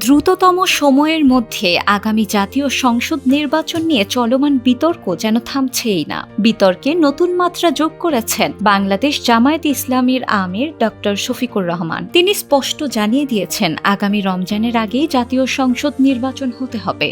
দ্রুততম সময়ের মধ্যে আগামী জাতীয় সংসদ নির্বাচন নিয়ে চলমান বিতর্ক যেন থামছেই না। বিতর্কে নতুন মাত্রা যোগ করেছেন বাংলাদেশ জামায়াত ইসলামীর আমির ডক্টর শফিকুর রহমান। তিনি স্পষ্ট জানিয়ে দিয়েছেন, আগামী রমজানের আগেই জাতীয় সংসদ নির্বাচন হতে হবে।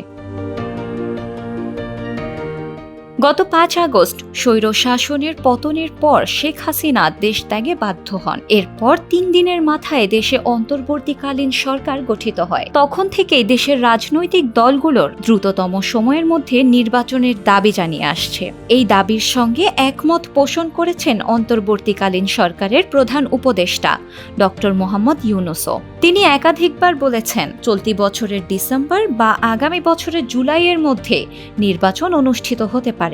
গত ৫ আগস্ট স্বৈর শাসনের পতনের পর শেখ হাসিনা দেশ ত্যাগে বাধ্য হন। এরপর ৩ দিনের মাথায় দেশে অন্তর্বর্তীকালীন সরকার গঠিত হয়। তখন থেকেই দেশের রাজনৈতিক দলগুলোর দ্রুততম সময়ের মধ্যে নির্বাচনের দাবি জানিয়ে আসছে। এই দাবির সঙ্গে একমত পোষণ করেছেন অন্তর্বর্তীকালীন সরকারের প্রধান উপদেষ্টা ডক্টর মোহাম্মদ ইউনূসও। তিনি একাধিকবার বলেছেন, চলতি বছরের ডিসেম্বর বা আগামী বছরের জুলাইয়ের মধ্যে নির্বাচন অনুষ্ঠিত হতে পারে।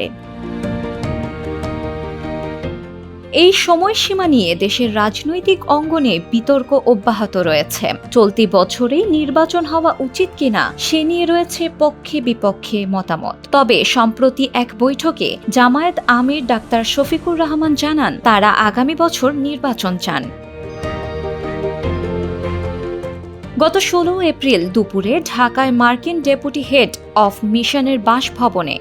এই সময়সীমা নিয়ে দেশের রাজনৈতিক অঙ্গনে বিতর্ক অব্যাহত রয়েছে। চলতি বছরেই নির্বাচন হওয়া উচিত কিনা সে নিয়ে রয়েছে পক্ষে বিপক্ষে মতামত। তবে সম্প্রতি এক বৈঠকে জামায়াত আমির ডাক্তার শফিকুর রহমান জানান, তারা আগামী বছর নির্বাচন চান। গত ১৬ এপ্রিল দুপুরে ঢাকায় মার্কিন ডেপুটি হেড অফ মিশনের বাসভবনে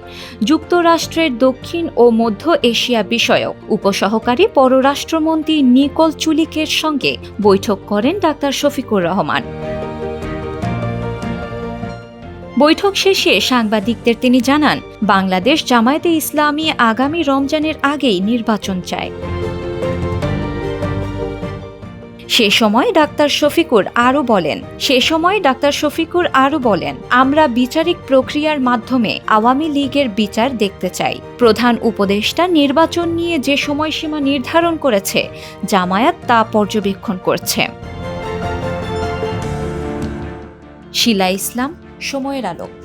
যুক্তরাষ্ট্রের দক্ষিণ ও মধ্য এশিয়া বিষয়ক উপসহকারী পররাষ্ট্রমন্ত্রী নিকোল চুলিকের সঙ্গে বৈঠক করেন ডাক্তার শফিকুর রহমান। বৈঠক শেষে সাংবাদিকদের তিনি জানান, বাংলাদেশ জামায়াতে ইসলামী আগামী রমজানের আগেই নির্বাচন চায়। সে সময় ডাক্তার শফিকুর আরও বলেন, আমরা বিচারিক প্রক্রিয়ার মাধ্যমে আওয়ামী লীগের বিচার দেখতে চাই। প্রধান উপদেষ্টা নির্বাচন নিয়ে যে সময়সীমা নির্ধারণ করেছে, জামায়াত তা পর্যবেক্ষণ করছে। শিলা ইসলাম, সময়ের আলো।